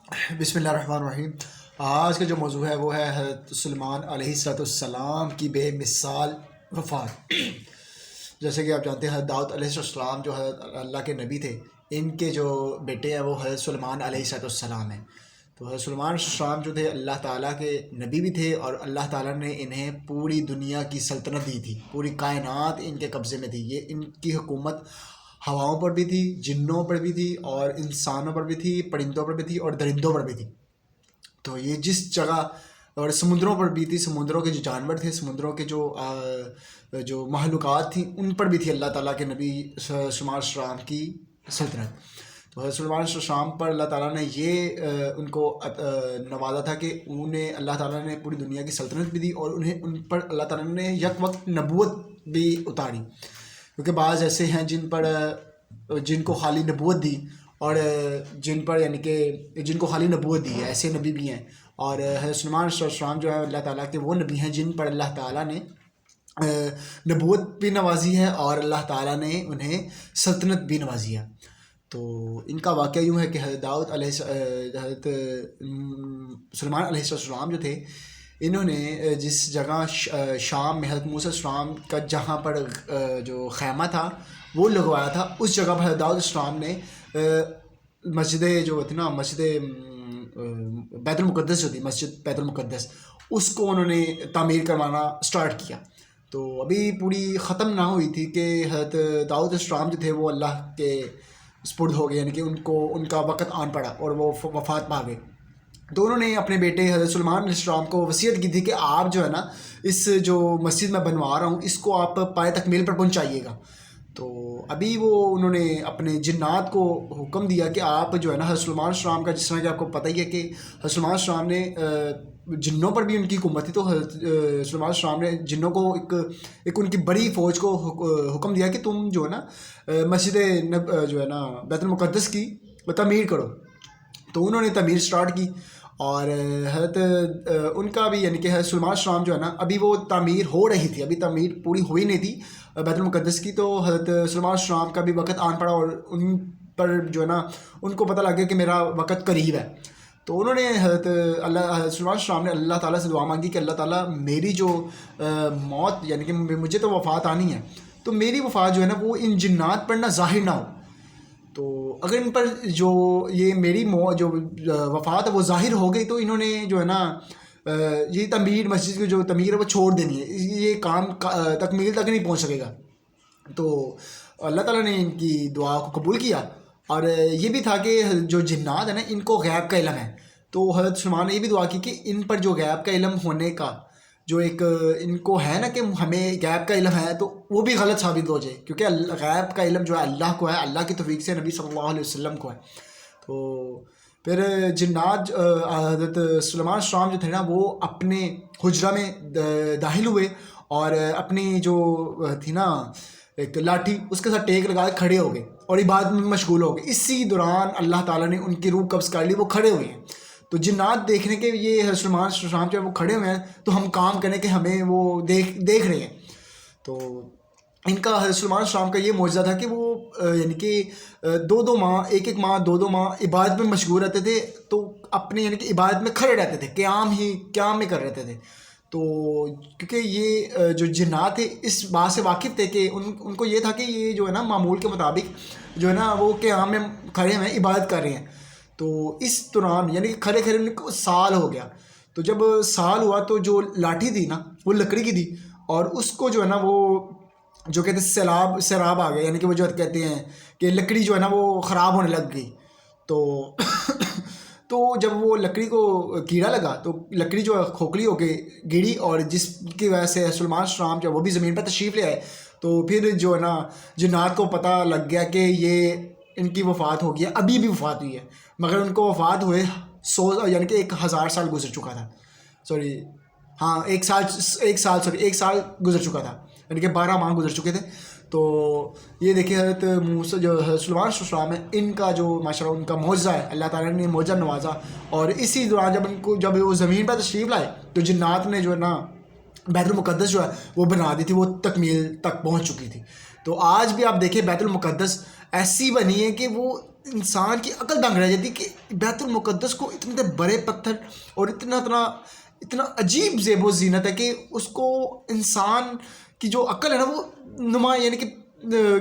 بسم اللہ الرحمن الرحیم۔ آج کا جو موضوع ہے وہ ہے حضرت سلیمان علیہ السلام کی بے مثال وفات۔ جیسے کہ آپ جانتے ہیں حضرت داؤد علیہ السلام جو حضرت اللہ کے نبی تھے، ان کے جو بیٹے ہیں وہ حضرت سلیمان علیہ السلام ہیں۔ تو حضرت سلیمان علیہ السلام جو تھے اللہ تعالیٰ کے نبی بھی تھے، اور اللہ تعالیٰ نے انہیں پوری دنیا کی سلطنت دی تھی، پوری کائنات ان کے قبضے میں تھی۔ یہ ان کی حکومت ہواؤں پر بھی تھی، جنوں پر بھی تھی، اور انسانوں پر بھی تھی، پرندوں پر بھی تھی، اور درندوں پر بھی تھی۔ تو یہ جس جگہ اور سمندروں پر بھی تھی، سمندروں کے جو جانور تھے، سمندروں کے جو معلومات تھیں، ان پر بھی تھی اللہ تعالیٰ کے نبی سلیمان علیہ السلام کی سلطنت۔ تو حضرت سلیمان علیہ السلام پر اللہ تعالیٰ نے یہ ان کو نوازا تھا کہ انہیں اللہ تعالیٰ نے پوری دنیا کی سلطنت بھی دی، اور انہیں ان پر اللہ تعالیٰ نے یک وقت نبوت بھی اتاری۔ کیونکہ بعض ایسے ہیں جن کو خالی نبوت دی، اور جن پر یعنی کہ جن کو خالی نبوت دی ہے، ایسے نبی بھی ہیں۔ اور حضرت سلیمان علیہ السلام جو ہے اللہ تعالیٰ کے وہ نبی ہیں جن پر اللہ تعالیٰ نے نبوت بھی نوازی ہے، اور اللہ تعالیٰ نے انہیں سلطنت بھی نوازی ہے۔ تو ان کا واقعہ یوں ہے کہ حضرت سلیمان علیہ السلام جو تھے، انہوں نے جس جگہ شام میں حضرت موسیٰ علیہ السلام کا جہاں پر جو خیمہ تھا وہ لگوایا تھا، اس جگہ پر حضرت داؤد علیہ السلام نے مسجد جو تھی نا، مسجد بیت المقدس جو تھی، مسجد بیت المقدس، اس کو انہوں نے تعمیر کروانا سٹارٹ کیا۔ تو ابھی پوری ختم نہ ہوئی تھی کہ حضرت داؤد علیہ السلام جو تھے وہ اللہ کے سپرد ہو گئے، یعنی کہ ان کا وقت آن پڑا اور وہ وفات پا گئے۔ تو انہوں نے اپنے بیٹے حضرت سلیمان علیہ السلام کو وصیت کی تھی کہ آپ جو ہے نا، اس جو مسجد میں بنوا رہا ہوں، اس کو آپ پائے تکمیل پر پہنچائیے گا۔ تو ابھی انہوں نے اپنے جنات کو حکم دیا کہ آپ جو ہے نا حضرت سلیمان علیہ السلام کا، جس طرح کہ آپ کو پتہ ہی ہے کہ حضرت سلیمان علیہ السلام نے جنوں پر بھی ان کی حکومت تھی، تو حضرت سلیمان علیہ السلام نے جنوں کو ایک ان کی بڑی فوج کو حکم دیا کہ تم جو ہے نا مسجد جو ہے نا بیت المقدس کی تعمیر کرو۔ تو انہوں نے تعمیر سٹارٹ کی، اور حضرت ان کا بھی یعنی کہ حضرت سلیمان علیہ السلام جو ہے نا، ابھی وہ تعمیر ہو رہی تھی، ابھی تعمیر پوری ہوئی نہیں تھی بیت المقدس کی۔ تو حضرت سلیمان علیہ السلام کا بھی وقت آن پڑا، اور ان پر جو ہے نا ان کو پتہ لگ گیا کہ میرا وقت قریب ہے۔ تو انہوں نے حضرت سلیمان علیہ السلام نے اللہ تعالیٰ سے دعا مانگی کہ اللہ تعالیٰ میری جو موت یعنی کہ مجھے تو وفات آنی ہے، تو میری وفات جو ہے نا وہ ان جنات پر نہ ظاہر نہ ہو۔ تو اگر ان پر جو یہ میری جو وفات ہے وہ ظاہر ہو گئی، تو انہوں نے جو ہے نا یہ تعمیر، مسجد کی جو تعمیر ہے وہ چھوڑ دینی ہے، یہ کام تکمیل تک نہیں پہنچ سکے گا۔ تو اللہ تعالیٰ نے ان کی دعا کو قبول کیا، اور یہ بھی تھا کہ جو جنات ہیں نا، ان کو غیب کا علم ہے۔ تو حضرت سلیمان نے یہ بھی دعا کی کہ ان پر جو غیب کا علم ہونے کا جو ایک ان کو ہے نا کہ ہمیں غیب کا علم ہے، تو وہ بھی غلط ثابت ہو جائے، کیونکہ غیب کا علم جو ہے اللہ کو ہے، اللہ کی توفیق سے نبی صلی اللہ علیہ وسلم کو ہے۔ تو پھر جنات حضرت سلیمان علیہ السلام جو تھے نا، وہ اپنے حجرہ میں داخل ہوئے، اور اپنی جو تھی نا ایک لاٹھی، اس کے ساتھ ٹیک لگا کے کھڑے ہو گئے، اور عبادت میں مشغول ہو گئے۔ اسی دوران اللہ تعالیٰ نے ان کی روح قبض کر لی، وہ کھڑے ہوئے ہیں۔ تو جنات دیکھنے کے یہ حضرت سلیمان علیہ السلام جو ہے وہ کھڑے ہوئے ہیں، تو ہم کام کریں کہ ہمیں وہ دیکھ رہے ہیں۔ تو ان کا حضرت سلیمان علیہ السلام کا یہ معجزہ تھا کہ وہ یعنی کہ دو ماہ، ایک ماہ، دو ماہ عبادت میں مشغول رہتے تھے، تو اپنے یعنی کہ عبادت میں کھڑے رہتے تھے، قیام میں کر رہتے تھے۔ تو کیونکہ یہ جو جنات تھے اس بات سے واقف تھے کہ ان کو یہ تھا کہ یہ جو ہے نا معمول کے مطابق جو ہے نا وہ قیام میں کھڑے ہیں، عبادت کر رہے ہیں۔ تو اس دوران یعنی کہ کھڑے ان کو سال ہو گیا۔ تو جب سال ہوا تو جو لاٹھی تھی نا وہ لکڑی کی تھی، اور اس کو جو ہے نا وہ جو کہتے ہیں سیراب آ گیا، یعنی کہ وہ جو کہتے ہیں کہ لکڑی جو ہے نا وہ خراب ہونے لگ گئی۔ تو جب وہ لکڑی کو کیڑا لگا، تو لکڑی جو ہے کھوکھلی ہو کے گری، اور جس کی وجہ سے سلیمان علیہ السلام جو وہ بھی زمین پر تشریف لے آئے۔ تو پھر جو ہے نا جنات کو پتہ لگ گیا کہ یہ ان کی وفات ہو گئی ہے، ابھی بھی وفات ہوئی ہے، مگر ان کو وفات ہوئے یعنی کہ 1000 سال گزر چکا تھا، ایک سال گزر چکا تھا، یعنی کہ 12 ماہ گزر چکے تھے۔ تو یہ دیکھیں حضرت موسیٰ جو حضرت سلیمان علیہ السلام ہے، ان کا جو ماشاءاللہ ان کا معجزہ ہے، اللہ تعالیٰ نے معجزہ نوازا۔ اور اسی دوران جب وہ زمین پر تشریف لائے، تو جنات نے جو ہے نا بیت المقدس جو ہے وہ بنا دی تھی، وہ تکمیل تک پہنچ چکی تھی۔ تو آج بھی آپ دیکھیں بیت المقدس ایسی بنی ہے کہ وہ انسان کی عقل دنگ رہ جاتی کہ بیت المقدس کو اتنے بڑے پتھر اور اتنا عجیب زیب و زینت ہے کہ اس کو انسان کی جو عقل ہے نا وہ یعنی کہ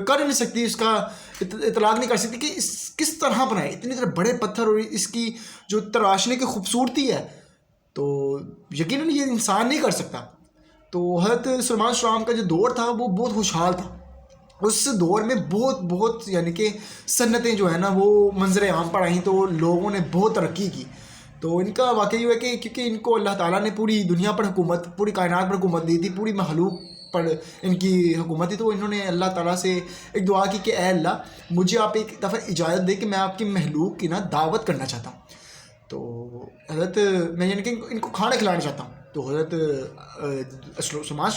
کر نہیں سکتی، اس کا اطلاق نہیں کر سکتی کہ کس طرح بنائے اتنے بڑے پتھر، اور اس کی جو تراشنے کی خوبصورتی ہے تو یقیناً یہ انسان نہیں کر سکتا۔ تو حضرت سلیمان علیہ السلام کا جو دور تھا وہ بہت خوشحال تھا، اس دور میں بہت یعنی کہ صنعتیں جو ہے نا وہ منظر عام پر آئیں، تو لوگوں نے بہت ترقی کی۔ تو ان کا واقعہ یہ ہے کہ کیونکہ ان کو اللہ تعالیٰ نے پوری دنیا پر حکومت، پوری کائنات پر حکومت دی تھی، پوری مخلوق پر ان کی حکومت تھی، تو انہوں نے اللہ تعالیٰ سے ایک دعا کی کہ اے اللہ مجھے آپ ایک دفعہ اجازت دے کہ میں آپ کی مخلوق کی نا دعوت کرنا چاہتا ہوں، تو حضرت میں یعنی کہ ان کو کھانا کھلانا چاہتا ہوں۔ تو حضرت سلیمان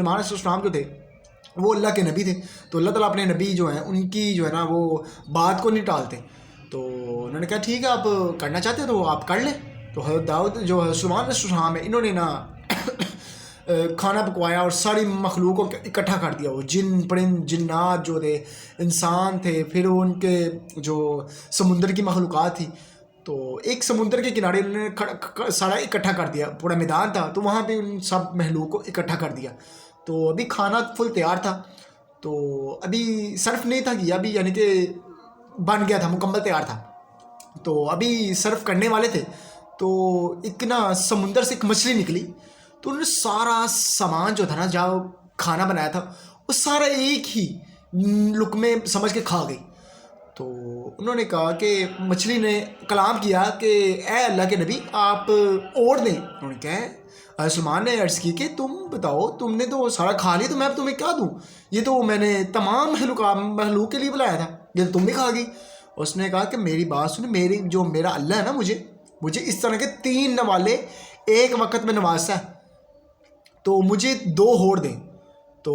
علیہ السلام جو تھے وہ اللہ کے نبی تھے، تو اللہ تعالیٰ اپنے نبی جو ہیں ان کی جو ہے نا وہ بات کو نہیں ٹالتے، تو انہوں نے کہا ٹھیک ہے آپ کرنا چاہتے ہیں تو آپ کر لیں۔ تو حضرت داؤد جو سلیمان علیہ السلام ہے انہوں نے نا کھانا پکوایا اور ساری مخلوق کو اکٹھا کر دیا، وہ جن پرند جنات جو تھے، انسان تھے، پھر ان کے جو سمندر کی مخلوقات تھی، تو ایک سمندر کے کنارے انہوں نے سارا اکٹھا کر دیا، پورا میدان تھا تو وہاں پہ ان سب مخلوق کو اکٹھا کر دیا۔ تو ابھی کھانا فل تیار تھا، تو ابھی صرف نہیں تھا کیا، ابھی یعنی کہ بن گیا تھا، مکمل تیار تھا، تو ابھی صرف کرنے والے تھے، تو ایک نا سمندر سے ایک مچھلی نکلی، تو انہوں نے سارا سامان جو تھا نا جہاں کھانا بنایا تھا وہ سارا ایک ہی لقمے سمجھ کے کھا گئی۔ تو انہوں نے کہا کہ مچھلی نے کلام کیا کہ اے اللہ کے نبی آپ اور دیں، انہوں نے کہا سلیمان نے عرض کی کہ تم بتاؤ تم نے تو سارا کھا لیا تو میں اب تمہیں کیا دوں، یہ تو میں نے تمام مخلوق کے لیے بلایا تھا، یہ تو تم بھی کھا گئی۔ اس نے کہا کہ میری بات سن، میرا اللہ ہے نا مجھے اس طرح کے 3 نوالے ایک وقت میں نوازتا ہے، تو مجھے 2 اور دیں۔ تو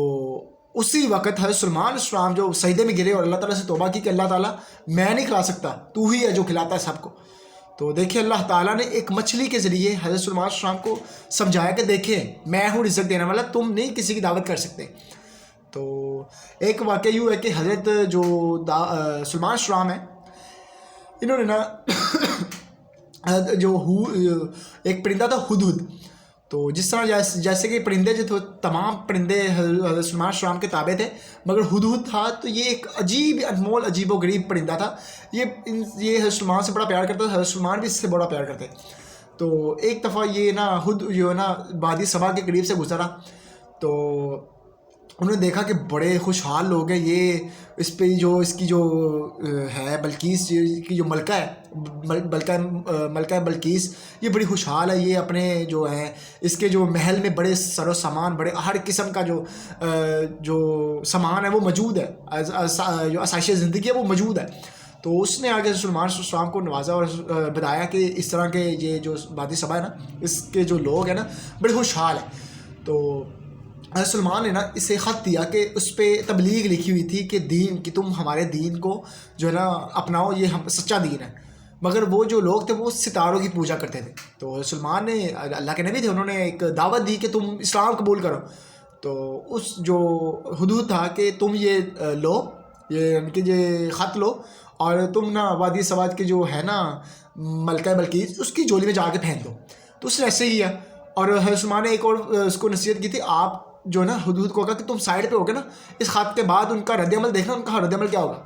اسی وقت حضرت سلیمان علیہ السلام جو سجدے میں گرے اور اللہ تعالیٰ سے توبہ کی کہ اللہ تعالیٰ میں نہیں کھلا سکتا، تو ہی ہے جو کھلاتا ہے سب کو۔ تو دیکھیں اللہ تعالیٰ نے ایک مچھلی کے ذریعے حضرت سلیمان علیہ السلام کو سمجھایا کہ دیکھیں میں ہوں رزق دینے والا، تم نہیں کسی کی دعوت کر سکتے۔ تو ایک واقعہ یوں ہے کہ حضرت جو سلیمان علیہ السلام ہیں انہوں نے نا جو ایک پرندہ تھا ہدہد، تو جس طرح جیسے کہ پرندے جو تھے تمام پرندے حضرت سلیمان علیہ السلام کے تابع تھے، مگر ہدہد تھا تو یہ ایک انمول عجیب و غریب پرندہ تھا، یہ حضرت سلیمان سے بڑا پیار کرتا تھا، حضرت سلیمان بھی اس سے بڑا پیار کرتے۔ تو ایک دفعہ یہ نا جو ہے نا وادی صبا کے قریب سے گزرا، تو انہوں نے دیکھا کہ بڑے خوشحال لوگ ہیں، یہ اس پہ اس کی جو ہے بلقیس کی جو ملکہ ہے ملکہ بلقیس، یہ بڑی خوشحال ہے، یہ اپنے جو ہے اس کے جو محل میں بڑے سر و سامان، بڑے ہر قسم کا جو سامان ہے وہ موجود ہے، جو آسائش زندگی ہے وہ موجود ہے۔ تو اس نے آگے سلیمان علیہ السلام کو نوازا اور بتایا کہ اس طرح کے یہ جو وادی صبا ہے نا اس کے جو لوگ ہیں نا بڑے خوشحال ہیں۔ تو سلیمان نے نا اسے خط دیا کہ اس پہ تبلیغ لکھی ہوئی تھی کہ کہ تم ہمارے دین کو جو ہے نا اپناؤ، یہ سچا دین ہے، مگر وہ جو لوگ تھے وہ ستاروں کی پوجا کرتے تھے۔ تو سلیمان نے اللہ کے نبی تھے، انہوں نے ایک دعوت دی کہ تم اسلام قبول کرو۔ تو اس جو حدود تھا کہ تم یہ لو، یہ خط لو اور تم نا وادی سواد کی جو ہے نا ملکہ بلقیس اس کی جولی میں جا کے پھینک دو۔ تو اس نے ایسے ہی کیا، اور حضرت سلیمان نے ایک اور اس کو نصیحت کی تھی، آپ جو نا حدود کو کہا کہ تم سائڈ پہ ہوگے نا اس خط کے بعد ان کا رد عمل دیکھنا، ان کا رد عمل کیا ہوگا۔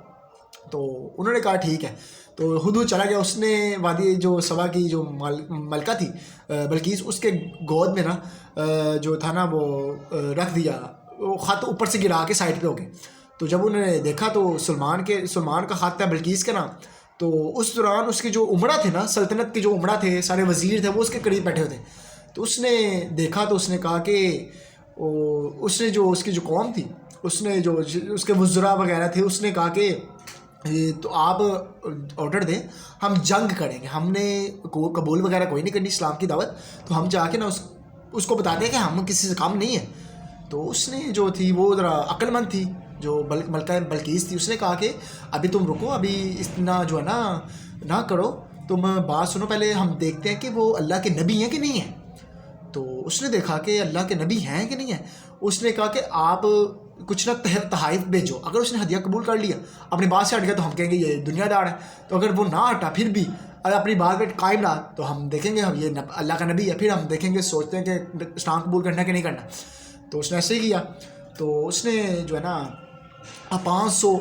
تو انہوں نے کہا ٹھیک ہے، تو حدود چلا گیا، اس نے وادی جو صبا کی جو ملکہ تھی بلقیس اس کے گود میں نا جو تھا نا وہ رکھ دیا، وہ خط اوپر سے گرا کے سائڈ پہ ہو گئے۔ تو جب انہوں نے دیکھا تو سلیمان کا خط تھا بلقیس کے نام، تو اس دوران اس کے جو عمرہ تھے نا سلطنت کے جو عمرہ تھے، سارے وزیر تھے، وہ اس کے قریب بیٹھے ہوئے تھے۔ تو اس نے دیکھا تو اس نے کہا کہ اس نے جو اس کی جو قوم تھی، اس نے جو اس کے وزراء وغیرہ تھے، اس نے کہا کہ تو آپ آرڈر دیں، ہم جنگ کریں گے، ہم نے قبول وغیرہ کوئی نہیں کرنی اسلام کی دعوت، تو ہم جا کے نا اس کو بتا دیں کہ ہم کسی سے کام نہیں ہے۔ تو اس نے جو تھی وہ ذرا عقل مند تھی، جو ملکہ بلقیس تھی، اس نے کہا کہ ابھی تم رکو، ابھی اتنا جو ہے نا نہ کرو، تم بات سنو، پہلے ہم دیکھتے ہیں کہ وہ اللہ کے نبی ہیں کہ نہیں ہیں۔ تو اس نے دیکھا کہ اللہ کے نبی ہیں کہ نہیں ہیں۔ اس نے کہا کہ آپ کچھ نہ تحائف بھیجو. اگر اس نے ہدیہ قبول کر لیا, اپنی بات سے ہٹ گیا, تو ہم کہیں گے یہ دنیا دار ہے. تو اگر وہ نہ ہٹا پھر بھی اگر اپنی بات پہ قائم رہا, تو ہم دیکھیں گے ہم یہ اللہ کا نبی ہے. پھر ہم دیکھیں گے, سوچتے ہیں کہ اسلام قبول کرنا کہ نہیں کرنا. تو اس نے ایسے ہی کیا. تو اس نے جو ہے نا 500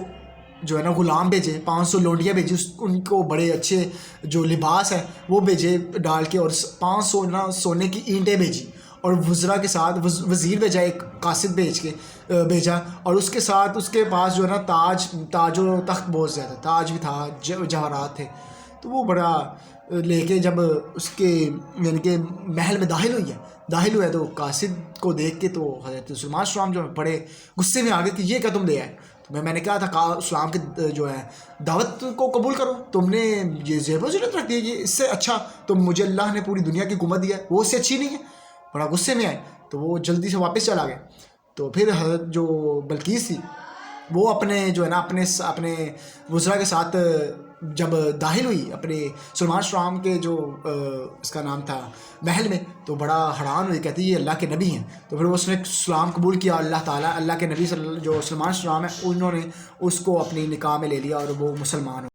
جو ہے نا غلام بھیجے, 500 لونڈیاں بھیجی, ان کو بڑے اچھے جو لباس ہے وہ بھیجے ڈال کے, اور 500 نا سونے کی اینٹیں بھیجی, اور وزراء کے ساتھ وزیر بھیجا, ایک قاصد بھیجا, اور اس کے ساتھ اس کے پاس جو ہے نا تاج و تخت بہت زیادہ, تاج بھی تھا, جواہرات تھے. تو وہ بڑا لے کے جب اس کے یعنی کہ محل میں داخل ہوئے تو قاصد کو دیکھ کے تو حضرت سلیمان علیہ السلام جو بڑے غصے میں آ گئے کہ یہ کیا تم لے آئے. تو میں نے کہا تھا اسلام کے جو ہے دعوت کو قبول کرو, تم نے یہ زیب و زینت رکھ دی, یہ اس سے اچھا تو مجھے اللہ نے پوری دنیا کی حکومت دیا ہے, وہ اس سے اچھی نہیں ہے. بڑا غصے میں آئے, تو وہ جلدی سے واپس چلا گیا. تو پھر حضرت جو بلقیس تھی وہ اپنے جو ہے نا اپنے وزراء کے ساتھ جب داخل ہوئی اپنے سلیمان علیہ السلام کے جو اس کا نام تھا محل میں, تو بڑا حیران ہوئی, کہتی یہ اللہ کے نبی ہیں. تو پھر اس نے اسلام قبول کیا, اللہ کے نبی جو سلیمان علیہ السلام ہے انہوں نے اس کو اپنی نکاح میں لے لیا اور وہ مسلمان ہو.